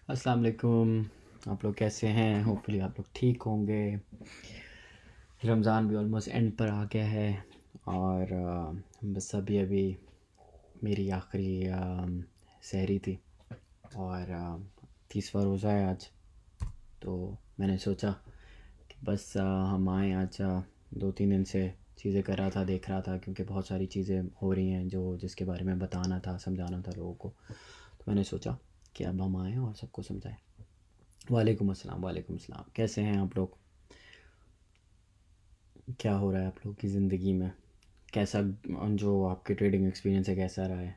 अस्सलाम वालेकुम। आप लोग कैसे हैं? होपफुली आप लोग ठीक होंगे। रमज़ान भी ऑलमोस्ट एंड पर आ गया है और बस अभी अभी मेरी आखिरी सहरी थी और 30वां रोज़ा है आज। तो मैंने सोचा कि बस हम आएँ आज। 2-3 दिन से चीज़ें कर रहा था, देख रहा था, क्योंकि बहुत सारी चीज़ें हो रही हैं जो जिसके बारे में बताना था, समझाना था लोगों को। तो मैंने सोचा कि अब हम आएँ और सबको समझाएं। वालेकुम अस्सलाम। वालेकुम अस्सलाम। कैसे हैं आप लोग? क्या हो रहा है आप लोग की ज़िंदगी में? कैसा जो आपके ट्रेडिंग एक्सपीरियंस है कैसा रहा है?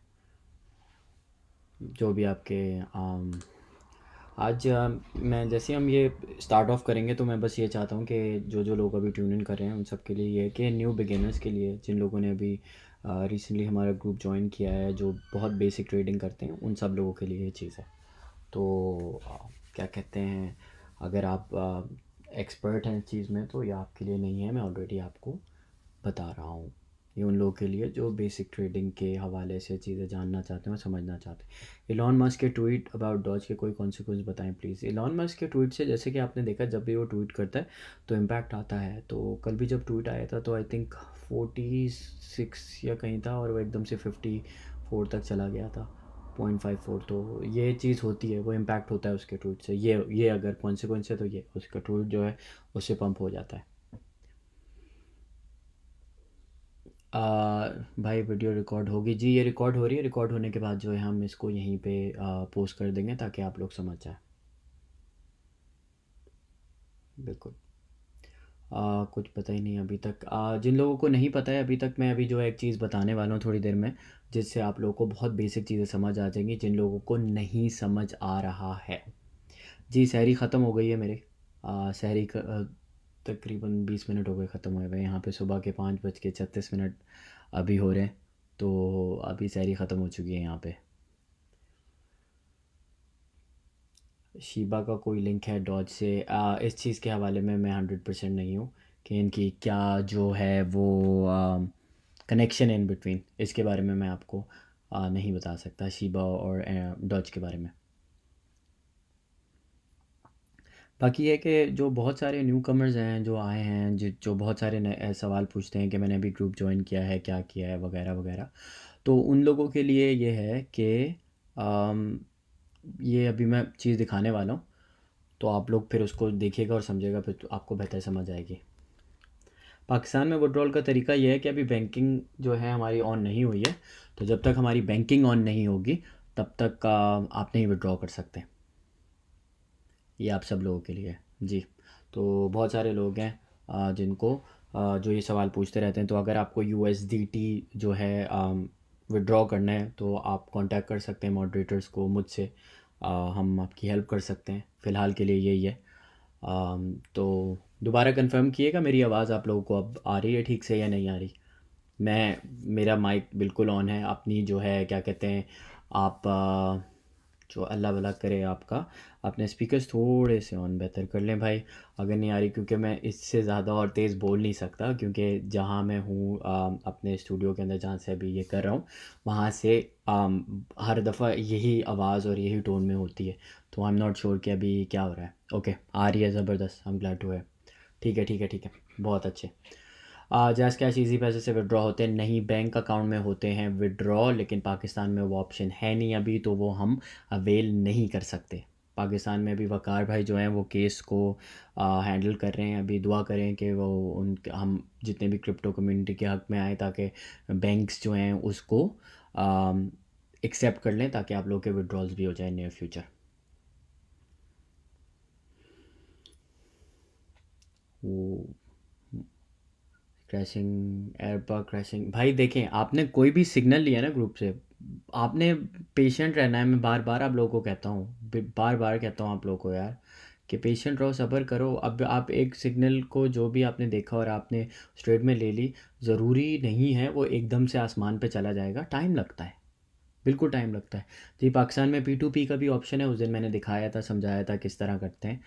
जो भी आपके आज मैं जैसे हम ये स्टार्ट ऑफ करेंगे तो मैं बस ये चाहता हूँ कि जो जो लोग अभी ट्यून इन कर रहे हैं उन सब के लिए ये है कि न्यू बिगिनर्स के लिए, जिन लोगों ने अभी रिसेंटली हमारा ग्रुप ज्वाइन किया है, जो बहुत बेसिक ट्रेडिंग करते हैं, उन सब लोगों के लिए ये चीज़ है। तो क्या कहते हैं, अगर आप एक्सपर्ट हैं इस चीज़ में तो ये आपके लिए नहीं है। मैं ऑलरेडी आपको बता रहा हूँ। ये उन लोगों के लिए जो बेसिक ट्रेडिंग के हवाले से चीज़ें जानना चाहते हैं और समझना चाहते हैं। इलॉन मस्क के ट्वीट अबाउट डॉज के कोई कॉन्सिक्वेंस बताएं प्लीज़। इलॉन मस्क के ट्वीट से, जैसे कि आपने देखा, जब भी वो ट्वीट करता है तो इम्पैक्ट आता है। तो कल भी जब ट्वीट आया था तो आई थिंक 46 या कहीं था और वो एकदम से 54 तक चला गया था, 0.54। तो ये चीज़ होती है, वो इम्पैक्ट होता है उसके ट्वीट से। ये अगर कॉन्सिक्वेंस है तो ये उसका ट्वीट जो है उससे पंप हो जाता है। भाई वीडियो रिकॉर्ड होगी जी, ये रिकॉर्ड हो रही है। रिकॉर्ड होने के बाद जो है हम इसको यहीं पे पोस्ट कर देंगे ताकि आप लोग समझ जाए। बिल्कुल। कुछ पता ही नहीं अभी तक। जिन लोगों को नहीं पता है अभी तक, मैं अभी जो है एक चीज़ बताने वाला हूँ थोड़ी देर में, जिससे आप लोगों को बहुत बेसिक चीज़ें समझ आ जाएंगी जिन लोगों को नहीं समझ आ रहा है। जी, सहरी ख़त्म हो गई है मेरे। सहरी तकरीबन 20 मिनट हो गए ख़त्म हुए हुए। यहाँ पे सुबह के 5:36 अभी हो रहे हैं। तो अभी सहरी ख़त्म हो चुकी है यहाँ पे। शीबा का कोई लिंक है डॉज से? इस चीज़ के हवाले में मैं 100% नहीं हूँ कि इनकी क्या जो है वो कनेक्शन इन बिटवीन, इसके बारे में मैं आपको नहीं बता सकता शीबा और डॉज के बारे में। बाकी ये कि जो बहुत सारे न्यू कमर्स हैं जो आए हैं, जो बहुत सारे नए सवाल पूछते हैं कि मैंने अभी ग्रुप ज्वाइन किया है, क्या किया है, वगैरह वगैरह। तो उन लोगों के लिए ये है कि अम, ये अभी मैं चीज़ दिखाने वाला हूँ, तो आप लोग फिर उसको देखिएगा और समझिएगा, फिर तो आपको बेहतर समझ आएगी। पाकिस्तान में विड्रॉल का तरीका यह है कि अभी बैंकिंग जो है हमारी ऑन नहीं हुई है। तो जब तक हमारी बैंकिंग ऑन नहीं होगी तब तक आप नहीं विड्रॉ कर सकते। ये आप सब लोगों के लिए है जी। तो बहुत सारे लोग हैं जिनको जो ये सवाल पूछते रहते हैं। तो अगर आपको USDT जो है विड्रॉ करना है तो आप कांटेक्ट कर सकते हैं मॉडरेटर्स को, मुझसे। हम आपकी हेल्प कर सकते हैं। फ़िलहाल के लिए यही है। तो दोबारा कंफर्म किएगा, मेरी आवाज़ आप लोगों को अब आ रही है ठीक से या नहीं आ रही? मैं मेरा माइक बिल्कुल ऑन है। अपनी जो है क्या कहते हैं, आप जो अल्लाह भला करे आपका, अपने स्पीकर्स थोड़े से ऑन बेहतर कर लें भाई, अगर नहीं आ रही। क्योंकि मैं इससे ज़्यादा और तेज़ बोल नहीं सकता, क्योंकि जहाँ मैं हूँ अपने स्टूडियो के अंदर, जहाँ से अभी ये कर रहा हूँ, वहाँ से हर दफ़ा यही आवाज़ और यही टोन में होती है। तो आई एम नॉट श्योर कि अभी क्या हो रहा है। ओके, आ रही है, ज़बरदस्त। आई एम ग्लैड टू है। ठीक है, ठीक है, ठीक है, बहुत अच्छे। जैज़ कैश इजी पैसे से विड्रॉ होते हैं? नहीं, बैंक अकाउंट में होते हैं विड्रॉ, लेकिन पाकिस्तान में वो ऑप्शन है नहीं अभी, तो वो हम अवेल नहीं कर सकते। पाकिस्तान में अभी वकार भाई जो हैं वो केस को हैंडल कर रहे हैं। अभी दुआ करें कि वो उन हम जितने भी क्रिप्टो कम्युनिटी के हक़ में आए, ताकि बैंक्स जो हैं उसको एक्सेप्ट कर लें, ताकि आप लोग के विड्रॉल्स भी हो जाए नियर फ्यूचर। वो क्रैशिंग, एयरबग क्रैशिंग, भाई देखें, आपने कोई भी सिग्नल लिया ना ग्रुप से, आपने पेशेंट रहना है। मैं बार बार आप लोगों को कहता हूँ, बार बार कहता हूँ आप लोगों को यार, कि पेशेंट रहो, सब्र करो। अब आप एक सिग्नल को जो भी आपने देखा और आपने स्ट्रेट में ले ली, ज़रूरी नहीं है वो एकदम से आसमान पे चला जाएगा। टाइम लगता है, बिल्कुल टाइम लगता है जी। पाकिस्तान में P2P का भी ऑप्शन है, उस दिन मैंने दिखाया था, समझाया था किस तरह करते हैं।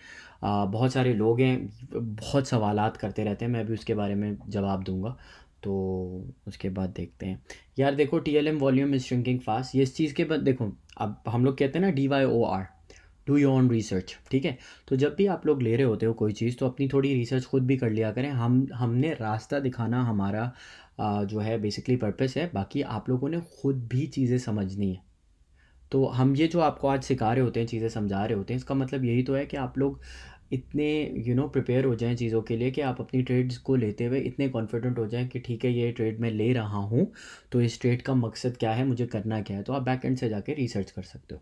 बहुत सारे लोग हैं, बहुत सवालात करते रहते हैं, मैं भी उसके बारे में जवाब दूंगा। तो उसके बाद देखते हैं। यार देखो, TLM volume is shrinking fast, ये इस चीज़ के बाद देखो, अब हम लोग कहते हैं ना DYOR, do your own research, ठीक है। तो जब भी आप लोग ले रहे होते हो कोई चीज़ तो अपनी थोड़ी रिसर्च खुद भी कर लिया करें। हमने रास्ता दिखाना हमारा जो है बेसिकली पर्पस है, बाकी आप लोगों ने खुद भी चीज़ें समझनी है। तो हम ये जो आपको आज सिखा रहे होते हैं, चीज़ें समझा रहे होते हैं, इसका मतलब यही तो है कि आप लोग इतने प्रिपेयर हो जाएं चीज़ों के लिए कि आप अपनी ट्रेड्स को लेते हुए इतने कॉन्फिडेंट हो जाएं कि ठीक है ये ट्रेड मैं ले रहा हूँ, तो इस ट्रेड का मकसद क्या है, मुझे करना क्या है। तो आप बैक एंड से जाके रिसर्च कर सकते हो।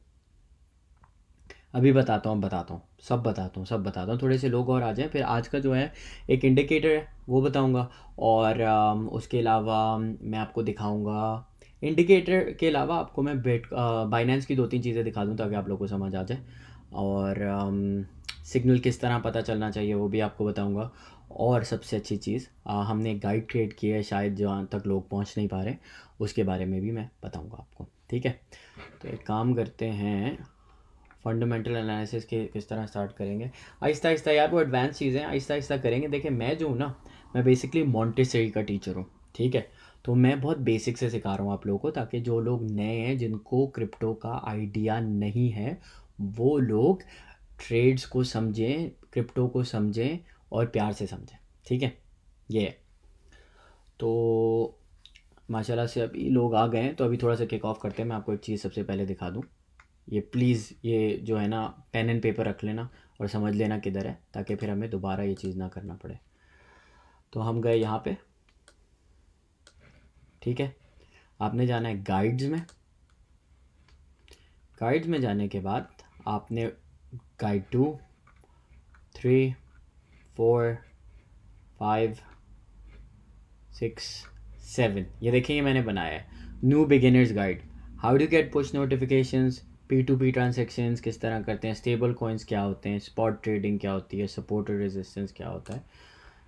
अभी बताता हूँ, सब बताता हूँ। थोड़े से लोग और आ जाएं, फिर आज का जो है एक इंडिकेटर है वो बताऊँगा, और उसके अलावा मैं आपको दिखाऊँगा, इंडिकेटर के अलावा आपको मैं बाइनेंस की 2-3 चीज़ें दिखा दूँ ताकि आप लोगों को समझ आ जाए, और सिग्नल किस तरह पता चलना चाहिए वो भी आपको बताऊँगा। और सबसे अच्छी चीज़, हमने एक गाइड क्रिएट की है, शायद जहाँ तक लोग पहुँच नहीं पा रहे, उसके बारे में भी मैं बताऊँगा आपको, ठीक है। तो एक काम करते हैं, फंडामेंटल एनालिसिस के किस तरह स्टार्ट करेंगे आहिस्ता आहिस्ता यार, वो एडवांस चीज़ें आहिस्ता आहिस्ता करेंगे। देखिए मैं जो हूँ ना, मैं बेसिकली मॉन्टेसरी का टीचर हूँ, ठीक है। तो मैं बहुत बेसिक से सिखा रहा हूँ आप लोगों को, ताकि जो लोग नए हैं जिनको क्रिप्टो का आइडिया नहीं है वो लोग ट्रेड्स को समझें, क्रिप्टो को समझें और प्यार से समझें, ठीक है। ये है। तो माशाल्लाह से अभी लोग आ गए हैं, तो अभी थोड़ा सा किक ऑफ करते हैं। मैं आपको एक चीज़ सबसे पहले दिखा दूँ, ये प्लीज़ ये जो है ना पेन एंड पेपर रख लेना और समझ लेना किधर है, ताकि फिर हमें दोबारा ये चीज़ ना करना पड़े। तो हम गए यहाँ पे, ठीक है। आपने जाना है गाइड्स में। गाइड्स में जाने के बाद आपने गाइड 2, 3, 4, 5, 6, 7, ये देखिए मैंने बनाया है new beginners guide, how do get push notifications, P2P transactions किस तरह करते हैं, स्टेबल कॉइन्स क्या होते हैं, स्पॉट ट्रेडिंग क्या होती है, सपोर्ट और रेजिस्टेंस क्या होता है,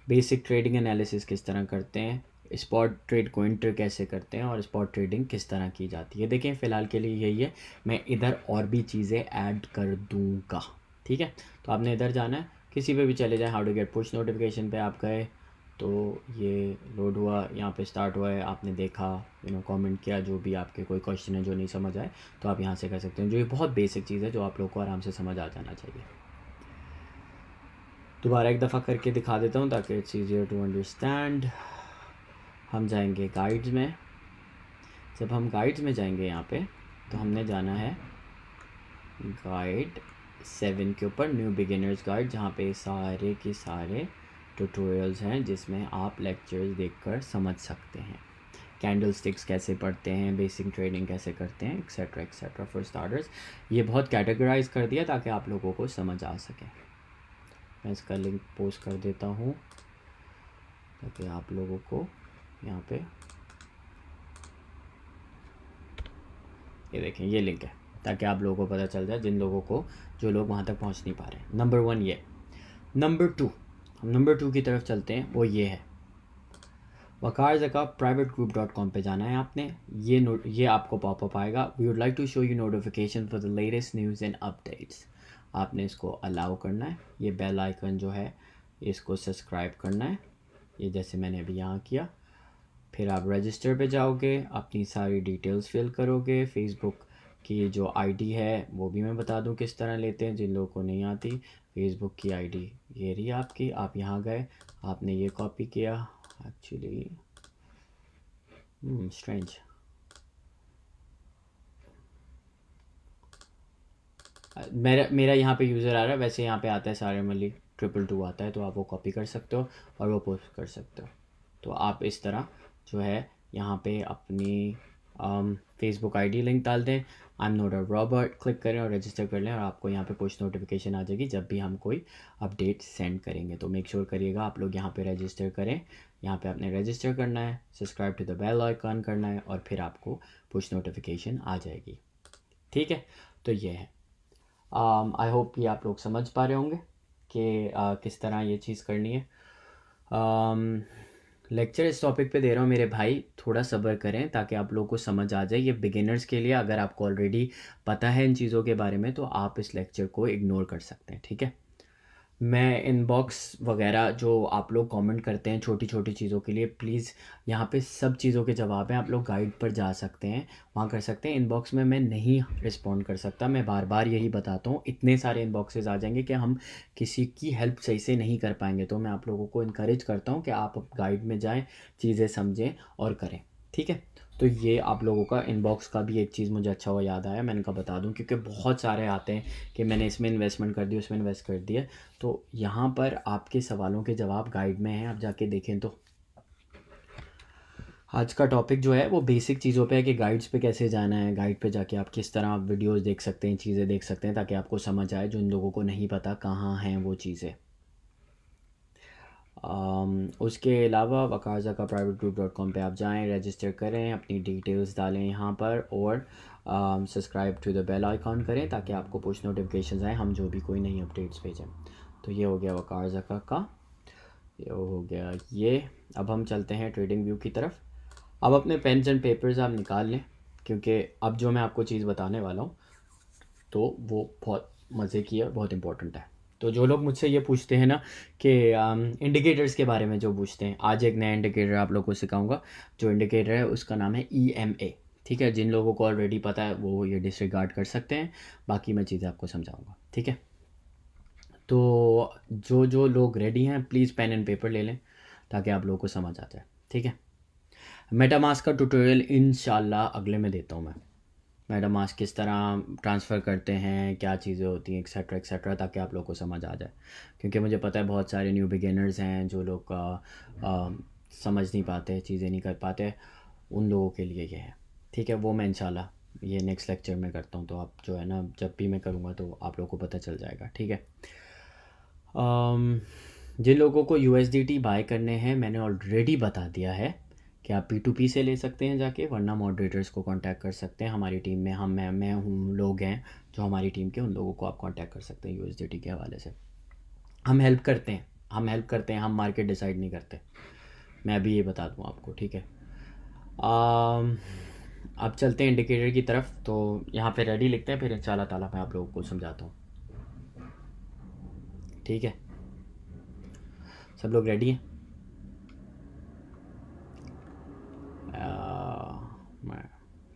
बेसिक ट्रेडिंग एनालिसिस किस तरह करते हैं, स्पॉट ट्रेड को एंटर कैसे करते हैं, और स्पॉट ट्रेडिंग किस तरह की जाती है। देखें फ़िलहाल के लिए यही है, मैं इधर और भी चीज़ें ऐड कर दूँगा, ठीक है। तो आपने इधर जाना है, किसी पे भी चले जाएँ, how to get push notification पे आप गए, तो ये लोड हुआ, यहाँ पे स्टार्ट हुआ है, आपने देखा, कमेंट किया, जो भी आपके कोई क्वेश्चन है जो नहीं समझ आए तो आप यहाँ से कर सकते हैं। जो ये बहुत बेसिक चीज़ है जो आप लोग को आराम से समझ आ जाना चाहिए। दोबारा एक दफ़ा करके दिखा देता हूँ ताकि इट्स ईजियर टू अंडरस्टैंड। हम जाएंगे गाइड्स में। जब हम गाइड्स में जाएंगे यहाँ पे, तो हमने जाना है गाइड 7 के ऊपर, न्यू बिगिनर्स गाइड, जहाँ पे सारे के सारे ट्यूटोरियल्स हैं जिसमें आप लेक्चर्स देखकर समझ सकते हैं। कैंडल स्टिक्स कैसे पढ़ते हैं, बेसिक ट्रेडिंग कैसे करते हैं, एक्सेट्रा एक्सेट्रा फॉर स्टार्टर्स। ये बहुत कैटेगराइज कर दिया ताकि आप लोगों को समझ आ सके। मैं इसका लिंक पोस्ट कर देता हूँ ताकि आप लोगों को यहाँ पे, ये देखें ये लिंक है, ताकि आप लोगों को पता चल जाए, जिन लोगों को, जो लोग वहाँ तक पहुँच नहीं पा रहे। नंबर 1 ये। नंबर 2, हम नंबर 2 की तरफ चलते हैं, वो ये है waqarzakat.privategroup.com पे जाना है आपने। ये आपको पॉपअप आएगा, we would like to show you notification for the latest news and updates. आपने इसको अलाउ करना है, ये बेल आइकन जो है इसको सब्सक्राइब करना है, ये जैसे मैंने अभी यहाँ किया। फिर आप रजिस्टर पे जाओगे, अपनी सारी डिटेल्स फिल करोगे, फेसबुक की जो आईडी है वो भी मैं बता दूं किस तरह लेते हैं, जिन लोगों को नहीं आती। फेसबुक की आईडी ये रही आपकी, आप यहाँ गए, आपने ये कॉपी किया, एक्चुअली स्ट्रेंज, मेरा यहाँ पे यूज़र आ रहा है, वैसे यहाँ पे आता है सारे मली 222 आता है, तो आप वो कॉपी कर सकते हो और वो पोस्ट कर सकते हो। तो आप इस तरह जो है यहाँ पे अपनी फेसबुक आईडी लिंक डाल दें, I am not a Robert, click करें और रजिस्टर कर लें, और आपको यहाँ पे पुश नोटिफिकेशन आ जाएगी जब भी हम कोई अपडेट सेंड करेंगे। तो मेक श्योर करिएगा आप लोग यहाँ पे रजिस्टर करें, यहाँ पे आपने रजिस्टर करना है, subscribe to the bell icon करना है, और फिर आपको पुश नोटिफिकेशन आ जाएगी, ठीक है। तो ये है, आई होप कि आप लोग समझ पा रहे होंगे कि किस तरह ये चीज़ करनी है। लेक्चर इस टॉपिक पे दे रहा हूँ मेरे भाई, थोड़ा सब्र करें ताकि आप लोगों को समझ आ जाए। ये बिगिनर्स के लिए, अगर आपको ऑलरेडी पता है इन चीज़ों के बारे में तो आप इस लेक्चर को इग्नोर कर सकते हैं, ठीक है। मैं इनबॉक्स वगैरह जो आप लोग कमेंट करते हैं छोटी छोटी चीज़ों के लिए, प्लीज़ यहाँ पे सब चीज़ों के जवाब हैं। आप लोग गाइड पर जा सकते हैं, वहाँ कर सकते हैं। इनबॉक्स में मैं नहीं रिस्पॉन्ड कर सकता, मैं बार बार यही बताता हूँ। इतने सारे इनबॉक्सेस आ जाएंगे कि हम किसी की हेल्प सही से नहीं कर पाएंगे। तो मैं आप लोगों को इनकरेज करता हूँ कि आप गाइड में जाएँ, चीज़ें समझें और करें, ठीक है। तो ये आप लोगों का इनबॉक्स का भी एक चीज़ मुझे अच्छा हुआ याद आया, मैंने कहा बता दूं, क्योंकि बहुत सारे आते हैं कि मैंने इसमें इन्वेस्टमेंट कर दी, उसमें इन्वेस्ट कर दिया। तो यहाँ पर आपके सवालों के जवाब गाइड में हैं, आप जाके देखें। तो आज का टॉपिक जो है वो बेसिक चीज़ों पे है कि गाइड्स पे कैसे जाना है, गाइड पे जाके आप किस तरह वीडियोस देख सकते हैं, चीज़ें देख सकते हैं, ताकि आपको समझ आए। जो इन लोगों को नहीं पता कहाँ हैं वो चीज़ें। उसके अलावा वकाज़ा का प्राइवेट ग्रुप .com पे आप जाएं, रजिस्टर करें, अपनी डिटेल्स डालें यहाँ पर, और subscribe to the bell icon करें ताकि आपको पुश नोटिफिकेशन आए हम जो भी कोई नई अपडेट्स भेजें। तो ये हो गया वकाज़ा का, ये हो गया ये। अब हम चलते हैं ट्रेडिंग व्यू की तरफ। अब अपने पेन्स एंड पेपर्स आप निकाल लें, क्योंकि अब जो मैं आपको चीज़ बताने वाला हूँ तो वो बहुत मज़े की है, बहुत इंपॉर्टेंट है। तो जो लोग मुझसे ये पूछते हैं ना कि इंडिकेटर्स के बारे में जो पूछते हैं, आज एक नया इंडिकेटर आप लोगों को सिखाऊंगा। जो इंडिकेटर है उसका नाम है EMA, ठीक है। जिन लोगों को ऑलरेडी पता है वो ये डिसरिगार्ड कर सकते हैं, बाकी मैं चीज़ें आपको समझाऊंगा, ठीक है। तो जो जो लोग रेडी हैं प्लीज़ पेन एंड पेपर ले लें ताकि आप लोगों को समझ आ जाए, ठीक है। मेटामास्क का ट्यूटोरियल इंशाल्लाह अगले में देता हूँ मैं। मेटामास्क किस तरह ट्रांसफ़र करते हैं, क्या चीज़ें होती हैं, एक्सेट्रा एक्सेट्रा, ताकि आप लोग को समझ आ जाए। क्योंकि मुझे पता है बहुत सारे न्यू बिगिनर्स हैं जो लोग समझ नहीं पाते, चीज़ें नहीं कर पाते, उन लोगों के लिए ये है, ठीक है। वो मैं इंशाल्लाह ये नेक्स्ट लेक्चर में करता हूँ। तो आप जो है ना, जब भी मैं करूँगा तो आप लोगों को पता चल जाएगा, ठीक है। जिन लोगों को USDT बाय करने हैं मैंने ऑलरेडी बता दिया है कि आप P2P से ले सकते हैं जाके, वरना मॉडरेटर्स को कांटेक्ट कर सकते हैं। हमारी टीम में मैं हूँ, लोग हैं जो हमारी टीम के, उन लोगों को आप कांटेक्ट कर सकते हैं USDT के हवाले से। हम हेल्प करते हैं, हम मार्केट डिसाइड नहीं करते। मैं अभी ये बता दूँ आपको, ठीक है। अब चलते हैं इंडिकेटर की तरफ। तो यहाँ पे रेडी लिखते हैं, फिर इंशाल्लाह ताला मैं आप लोगों को समझाता हूँ, ठीक है। सब लोग रेडी हैं?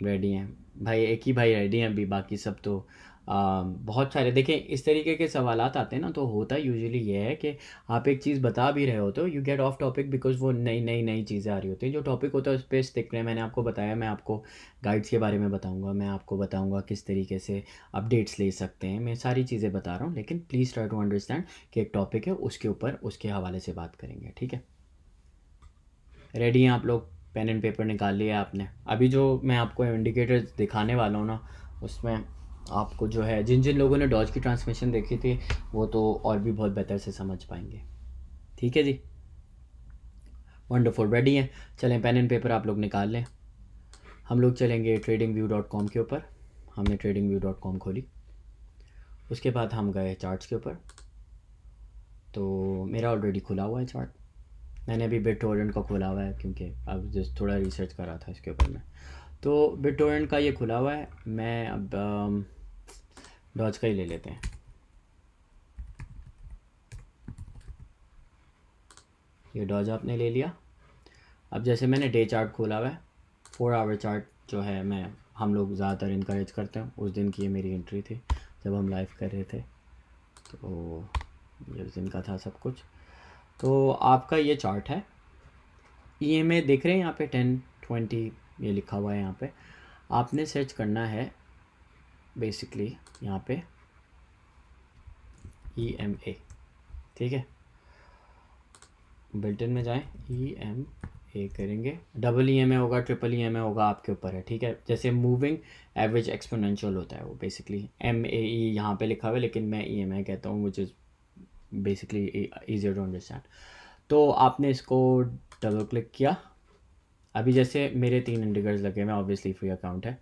रेडी हैं भाई, एक ही भाई रेडी हैं अभी, बाकी सब तो बहुत सारे। देखें, इस तरीके के सवालात आते हैं ना, तो होता यूजुअली ये है कि आप एक चीज़ बता भी रहे होते हो, you get of topic, because वो नई चीज़ें आ रही होती हैं। जो टॉपिक होता है उस पर स्टिक करें। मैंने आपको बताया, मैं आपको गाइड्स के बारे में बताऊंगा, मैं आपको बताऊंगा किस तरीके से अपडेट्स ले सकते हैं, मैं सारी चीज़ें बता रहा हूँ। लेकिन प्लीज़ ट्राई टू अंडरस्टैंड कि एक टॉपिक है, उसके ऊपर उसके हवाले से बात करेंगे, ठीक है। रेडी हैं आप लोग? पेन एंड पेपर निकाल लिया आपने? अभी जो मैं आपको इंडिकेटर्स दिखाने वाला हूँ ना, उसमें आपको जो है, जिन जिन लोगों ने डॉज की ट्रांसमिशन देखी थी वो तो और भी बहुत बेहतर से समझ पाएंगे, ठीक है जी। वंडरफुल, रेडी हैं? चलें, पेन एंड पेपर आप लोग निकाल लें। हम लोग चलेंगे tradingview.com के ऊपर। हमने tradingview.com खोली, उसके बाद हम गए चार्ट्स के ऊपर। तो मेरा ऑलरेडी खुला हुआ है चार्ट, मैंने अभी BitTorrent का खोला हुआ है क्योंकि अब जस्ट थोड़ा रिसर्च कर रहा था इसके ऊपर में। तो BitTorrent का ये खुला हुआ है। मैं अब डॉज का ही ले लेते हैं। ये डॉज आपने ले लिया। अब जैसे मैंने डे चार्ट खोला हुआ है, 4 आवर चार्ट जो है, हम लोग ज़्यादातर इनकरेज करते हैं। उस दिन की ये मेरी एंट्री थी जब हम लाइव कर रहे थे, तो ये उस दिन का था सब कुछ। तो आपका ये चार्ट है, EMA देख रहे हैं यहाँ पे 10-20 ये लिखा हुआ है। यहाँ पे आपने सर्च करना है बेसिकली यहाँ पे EMA, ठीक है। बिल्टन में जाएं, EMA करेंगे, डबल EMA होगा, ट्रिपल EMA होगा, आपके ऊपर है, ठीक है। जैसे मूविंग एवरेज एक्सपोनेंशियल होता है वो बेसिकली MAE यहाँ पे लिखा हुआ है, लेकिन मैं EMA कहता हूँ, which is basically easier to understand. तो आपने इसको डबल क्लिक किया। अभी जैसे मेरे 3 इंडिकेटर्स लगे हुए हैं, ऑब्वियसली फ्री अकाउंट है,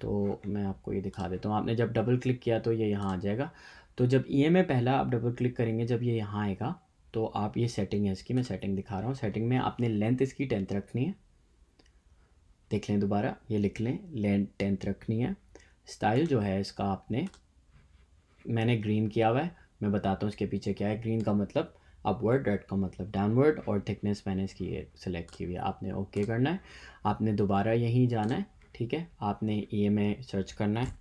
तो मैं आपको ये दिखा देता हूँ। आपने जब डबल क्लिक किया तो ये यहाँ आ जाएगा। तो जब EMA पहला आप डबल क्लिक करेंगे, जब ये यहाँ आएगा, तो आप, ये सेटिंग है इसकी, मैं सेटिंग दिखा रहा हूँ। सेटिंग में आपने लेंथ इसकी 10th रखनी है, देख लें दोबारा, ये लिख लें, लेंथ 10th रखनी है। स्टाइल जो है इसका आपने, मैंने ग्रीन किया हुआ है, मैं बताता हूँ इसके पीछे क्या है। ग्रीन का मतलब अपवर्ड, रेड का मतलब डाउनवर्ड, और थिकनेस मैंने इसकी ये सिलेक्ट की हुई है। आपने ओके करना है, आपने दोबारा यहीं जाना है, ठीक है। आपने EMA सर्च करना है,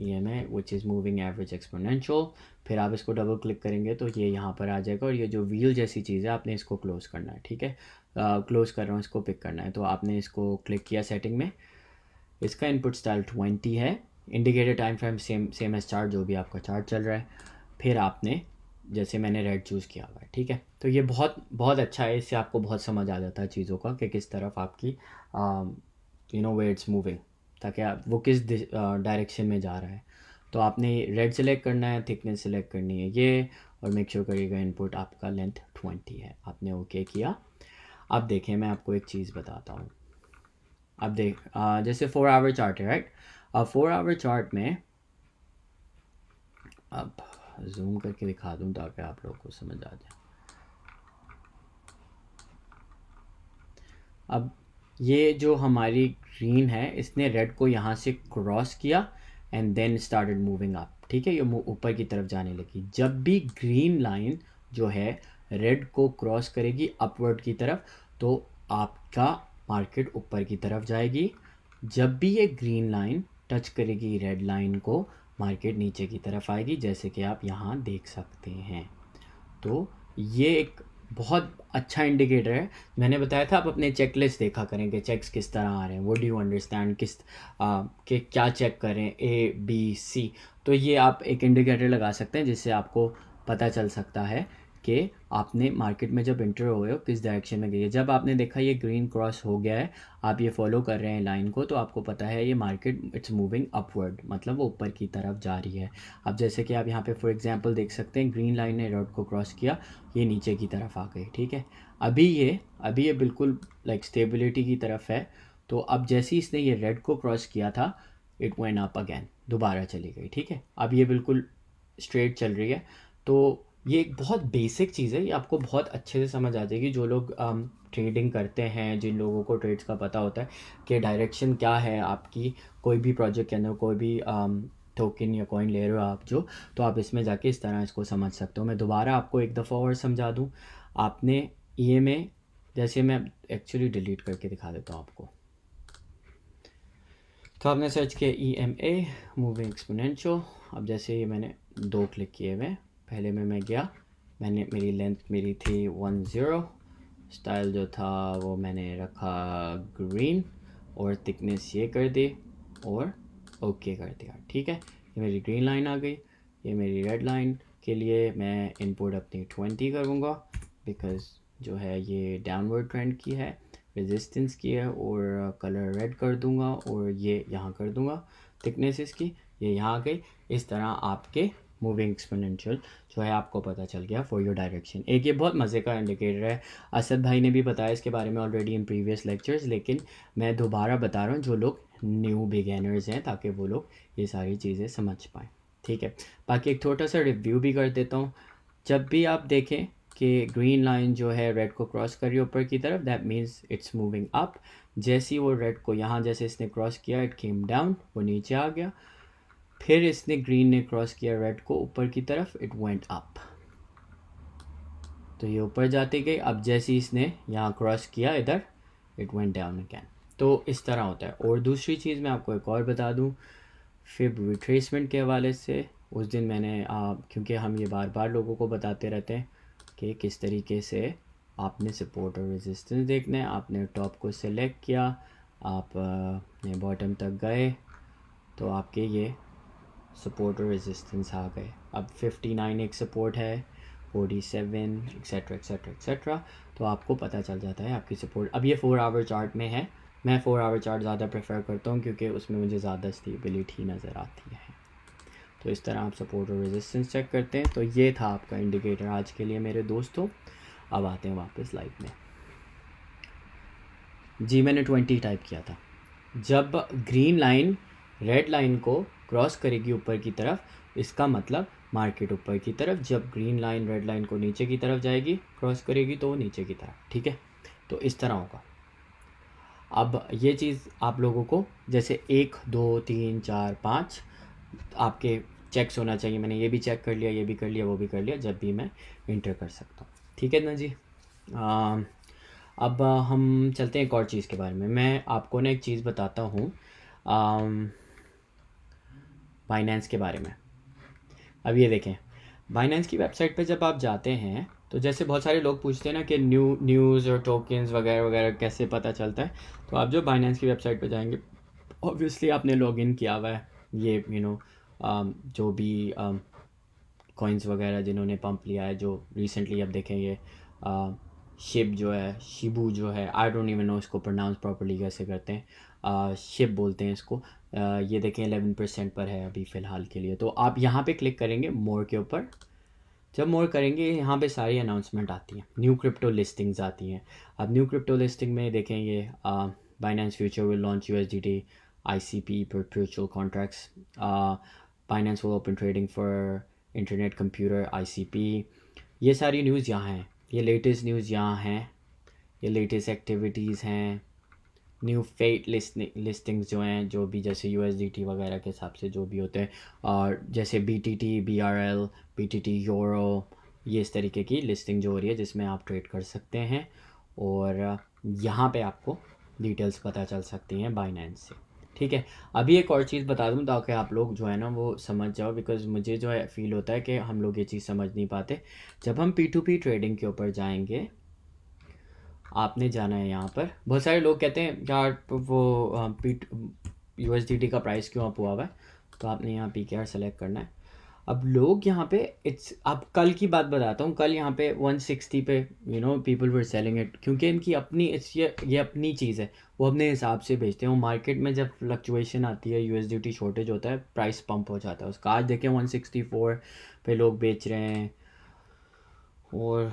EMA which is moving average exponential. फिर आप इसको डबल क्लिक करेंगे तो ये यहाँ पर आ जाएगा, और ये जो व्हील जैसी चीज़ है आपने इसको क्लोज़ करना है, ठीक है। क्लोज़ कर रहा हूँ, इसको पिक करना है। तो आपने इसको क्लिक किया सेटिंग में, इसका इनपुट स्टाइल 20 है, indicator time frame same as chart, जो भी आपका चार्ट चल रहा है। फिर आपने जैसे मैंने रेड चूज़ किया हुआ है, ठीक है। तो ये बहुत बहुत अच्छा है, इससे आपको बहुत समझ आ जाता है चीज़ों का कि किस तरफ आपकी वे इट्स मूविंग, ताकि आप वो किस डायरेक्शन में जा रहा है। तो आपने रेड सेलेक्ट करना है, थिकनेस सेलेक्ट करनी है ये, और मेक श्योर करिएगा इनपुट आपका लेंथ 20 है। आपने ओके किया। अब देखें, मैं आपको एक चीज़ बताता हूँ। अब देख जैसे 4 आवर चार्ट है, राइट। अब 4 आवर चार्ट में, अब जूम करके दिखा दूँ ताकि आप लोगों को समझ आ जाए। अब ये जो हमारी ग्रीन है, इसने रेड को यहाँ से क्रॉस किया and then started moving up, ठीक है। ये ऊपर की तरफ जाने लगी। जब भी ग्रीन लाइन जो है रेड को क्रॉस करेगी अपवर्ड की तरफ, तो आपका मार्केट ऊपर की तरफ जाएगी। जब भी ये ग्रीन लाइन टच करेगी रेड लाइन को, मार्केट नीचे की तरफ आएगी, जैसे कि आप यहाँ देख सकते हैं। तो ये एक बहुत अच्छा इंडिकेटर है। मैंने बताया था आप अपने चेकलिस्ट देखा करें कि चेक्स किस तरह आ रहे हैं, व्हाट डू यू अंडरस्टैंड, कि क्या चेक करें, ABC। तो ये आप एक इंडिकेटर लगा सकते हैं जिससे आपको पता चल सकता है कि आपने मार्केट में जब इंटर हुए हो किस डायरेक्शन में गई है। जब आपने देखा ये ग्रीन क्रॉस हो गया है, आप ये फॉलो कर रहे हैं लाइन को, तो आपको पता है ये मार्केट इट्स मूविंग अपवर्ड, मतलब वो ऊपर की तरफ जा रही है। अब जैसे कि आप यहाँ पे फॉर एग्जांपल देख सकते हैं, ग्रीन लाइन ने रेड को क्रॉस किया, ये नीचे की तरफ आ गई, ठीक है। अभी ये बिल्कुल लाइक स्टेबिलिटी की तरफ है। तो अब जैसे ही इसने ये रेड को क्रॉस किया था, इट वेंट अप अगेन, दोबारा चली गई, ठीक है। अब ये बिल्कुल स्ट्रेट चल रही है। तो ये एक बहुत बेसिक चीज़ है, ये आपको बहुत अच्छे से समझ आ जाएगी। जो लोग ट्रेडिंग करते हैं, जिन लोगों को ट्रेड्स का पता होता है कि डायरेक्शन क्या है आपकी, कोई भी प्रोजेक्ट के अंदर कोई भी टोकन या कॉइन ले रहे हो आप जो, तो आप इसमें जाके इस तरह इसको समझ सकते हो। मैं दोबारा आपको एक दफ़ा और समझा दूँ। आपने EMA, जैसे मैं एक्चुअली डिलीट करके दिखा देता हूँ आपको। तो आपने सर्च किया EMA मूविंग एक्सपोनेंशियल। अब जैसे ये मैंने 2 क्लिक किए हुए, पहले में मैं गया, मेरी लेंथ मेरी थी 10, स्टाइल जो था वो मैंने रखा ग्रीन, और थिकनेस ये कर दी और ओके कर दिया, ठीक है। ये मेरी ग्रीन लाइन आ गई। ये मेरी रेड लाइन के लिए मैं इनपुट अपनी 20 करूँगा, बिकॉज़ जो है ये डाउनवर्ड ट्रेंड की है, रेजिस्टेंस की है, और कलर रेड कर दूंगा, और ये यहाँ कर दूंगा थिकनेस इसकी, ये यहाँ आ गई। इस तरह आपके मूविंग एक्सपोनेंशियल जो है आपको पता चल गया फॉर योर डायरेक्शन। एक ये बहुत मज़े का इंडिकेटर है, असद भाई ने भी बताया इसके बारे में ऑलरेडी इन प्रीवियस लेक्चर्स, लेकिन मैं दोबारा बता रहा हूँ जो लोग न्यू बिगेनर्स हैं, ताकि वो लोग ये सारी चीज़ें समझ पाएँ, ठीक है। बाकी एक छोटा सा रिव्यू भी कर देता हूँ। जब भी आप देखें कि ग्रीन लाइन जो है रेड को क्रॉस कर रही है ऊपर की तरफ, that means it's moving up. जैसे ही वो रेड को यहाँ जैसे इसने क्रॉस किया, इट केम डाउन, वो नीचे आ गया। फिर इसने ग्रीन ने क्रॉस किया रेड को ऊपर की तरफ, इट वेंट अप, तो ये ऊपर जाती गई। अब जैसे ही इसने यहाँ क्रॉस किया इधर, इट वेंट डाउन अगैन। तो इस तरह होता है। और दूसरी चीज़ मैं आपको एक और बता दूँ, फिब रिट्रेसमेंट के हवाले से। उस दिन मैंने क्योंकि हम ये बार बार लोगों को बताते रहते हैं कि किस तरीके से आपने सपोर्ट और रेजिस्टेंस देखना है। आपने टॉप को सिलेक्ट किया, आप बॉटम तक गए, तो आपके ये सपोर्ट और रेजिस्टेंस आ गए। अब 59 एक सपोर्ट है, 47 एक्सेट्रा एक्सेट्रा एक्सेट्रा, तो आपको पता चल जाता है आपकी सपोर्ट। अब ये 4 आवर चार्ट में है। मैं 4 आवर चार्ट ज़्यादा प्रेफर करता हूँ क्योंकि उसमें मुझे ज़्यादा स्टेबिलिटी नज़र आती है। तो इस तरह आप सपोर्ट और रेजिस्टेंस चेक करते हैं। तो ये था आपका इंडिकेटर आज के लिए मेरे दोस्तों। अब आते हैं वापस लाइव में। जी मैंने 20 टाइप किया था। जब ग्रीन लाइन रेड लाइन को क्रॉस करेगी ऊपर की तरफ, इसका मतलब मार्केट ऊपर की तरफ। जब ग्रीन लाइन रेड लाइन को नीचे की तरफ जाएगी, क्रॉस करेगी, तो वो नीचे की तरफ, ठीक है। तो इस तरह होगा। अब ये चीज़ आप लोगों को जैसे 1 2 3 4 5 आपके चेक्स होना चाहिए, मैंने ये भी चेक कर लिया, ये भी कर लिया, वो भी कर लिया, जब भी मैं इंटर कर सकता हूँ। ठीक है ना जी। अब हम चलते हैं एक और चीज़ के बारे में। मैं आपको ना एक चीज़ बताता हूँ बाइनेंस के बारे में। अब ये देखें, बाइनेंस की वेबसाइट पे जब आप जाते हैं तो जैसे बहुत सारे लोग पूछते हैं ना कि न्यूज़ और टोकन्स वगैरह वगैरह कैसे पता चलता है। तो आप जो बाइनेंस की वेबसाइट पे जाएंगे, ऑब्वियसली आपने लॉगिन किया हुआ है, ये जो भी कॉइन्स वगैरह जिन्होंने पंप लिया है, जो रिसेंटली अब देखेंगे शिब जो है, शिबू जो है, आई डोंट इवन नो इसको प्रोनाउंस प्रॉपर्ली कैसे करते हैं, शिब बोलते हैं इसको। ये देखें 11% पर है अभी फ़िलहाल के लिए। तो आप यहाँ पे क्लिक करेंगे मोर के ऊपर। जब मोर करेंगे यहाँ पे सारी अनाउंसमेंट आती हैं, न्यू क्रिप्टो लिस्टिंग्स आती हैं। अब न्यू क्रिप्टो लिस्टिंग में देखेंगे Binance future will launch USDT ICP perpetual contracts, Binance will open trading for internet computer ICP। ये सारी न्यूज़ यहाँ हैं, ये लेटेस्ट न्यूज़ यहाँ हैं, ये लेटेस्ट एक्टिविटीज़ हैं। न्यू फेट लिस्टिंग्स जो हैं, जो भी जैसे USDT वगैरह के हिसाब से जो भी होते हैं, और जैसे BTT BRL BTT यूरो, ये इस तरीके की लिस्टिंग जो हो रही है जिसमें आप ट्रेड कर सकते हैं। और यहाँ पे आपको डिटेल्स पता चल सकती हैं बाइनेंस से। ठीक है। अभी एक और चीज़ बता दूँ ताकि आप लोग जो है ना वो समझ जाओ, बिकॉज़ मुझे जो है फ़ील होता है कि हम लोग ये चीज़ समझ नहीं पाते। जब हम P2P ट्रेडिंग के ऊपर जाएंगे, आपने जाना है यहाँ पर। बहुत सारे लोग कहते हैं यार वो USDT का प्राइस क्यों अप हुआ है, तो आपने यहाँ PKR सेलेक्ट करना है। अब लोग यहाँ पे अब कल की बात बताता हूँ, कल यहाँ पे 160 पे पीपल वर सेलिंग इट, क्योंकि इनकी अपनी ये अपनी चीज़ है, वो अपने हिसाब से बेचते हैं। वो मार्केट में जब फ्लक्चुएशन आती है, USDT शॉर्टेज होता है, प्राइस पंप हो जाता है उसका। आज देखें 164 पे लोग बेच रहे हैं, और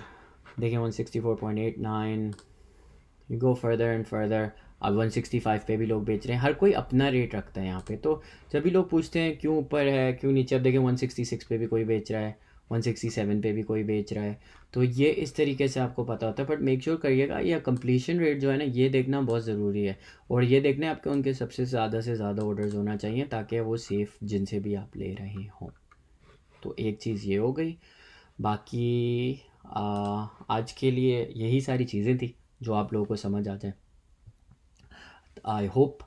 देखें 164.89, you go further and further, अब 165 पे भी लोग बेच रहे हैं। हर कोई अपना रेट रखता है यहाँ पे। तो जब भी लोग पूछते हैं क्यों ऊपर है क्यों नीचे, अब देखें 166 पे भी कोई बेच रहा है, 167 पे भी कोई बेच रहा है। तो ये इस तरीके से आपको पता होता है। बट मेक श्योर करिएगा ये कंप्लीशन रेट जो है ना, ये देखना बहुत ज़रूरी है। और ये देखना है आपके उनके सबसे ज़्यादा से ज़्यादा ऑर्डर्स होना चाहिए, ताकि वो सेफ़ जिनसे भी आप ले रहे हों। तो एक चीज़ ये हो गई। बाकी आज के लिए यही सारी चीज़ें थी जो आप लोगों को समझ आ जाए। आई होप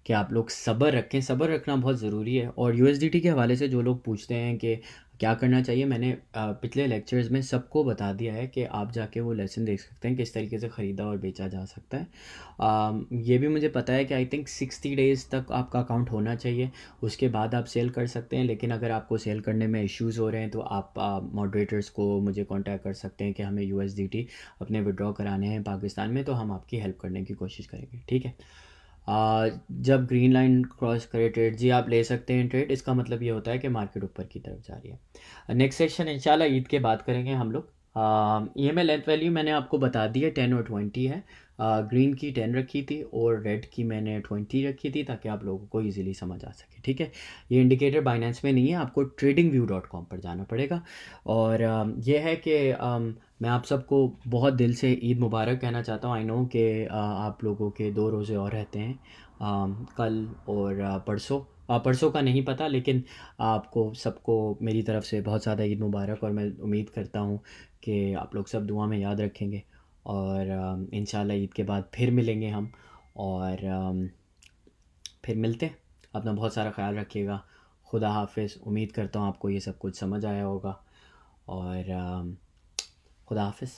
कि आप लोग सब्र रखें, सब्र रखना बहुत ज़रूरी है। और USDT के हवाले से जो लोग पूछते हैं कि क्या करना चाहिए, मैंने पिछले लेक्चर्स में सबको बता दिया है कि आप जाके वो लेसन देख सकते हैं किस तरीके से ख़रीदा और बेचा जा सकता है। ये भी मुझे पता है कि आई थिंक 60 डेज़ तक आपका अकाउंट होना चाहिए, उसके बाद आप सेल कर सकते हैं। लेकिन अगर आपको सेल करने में इश्यूज़ हो रहे हैं तो आप मॉडरेटर्स को मुझे कॉन्टैक्ट कर सकते हैं कि हमें USDT अपने विड्रॉ कराने हैं पाकिस्तान में, तो हम आपकी हेल्प करने की कोशिश करेंगे। ठीक है। जब ग्रीन लाइन क्रॉस करे ट्रेड, जी आप ले सकते हैं ट्रेड, इसका मतलब ये होता है कि मार्केट ऊपर की तरफ जा रही है। नेक्स्ट सेक्शन इंशाल्लाह ईद के बाद करेंगे हम लोग। EMA लेंथ वैल्यू मैंने आपको बता दी है, 10 और 20 है। ग्रीन की 10 रखी थी और रेड की मैंने 20 रखी थी, ताकि आप लोगों को इजीली समझ आ सके। ठीक है। ये इंडिकेटर बाइनेंस में नहीं है, आपको tradingview.com पर जाना पड़ेगा। और ये है कि मैं आप सबको बहुत दिल से ईद मुबारक कहना चाहता हूँ। आई नो कि आप लोगों के 2 रोज़े और रहते हैं, कल और परसों। परसों का नहीं पता, लेकिन आपको सबको मेरी तरफ़ से बहुत ज़्यादा ईद मुबारक। और मैं उम्मीद करता हूँ कि आप लोग सब दुआ में याद रखेंगे। और इंशाल्लाह ईद के बाद फिर मिलेंगे हम, और फिर मिलते हैं। अपना बहुत सारा ख्याल रखिएगा। खुदा हाफिज़। उम्मीद करता हूँ आपको ये सब कुछ समझ आया होगा, और खुदा हाफिज़।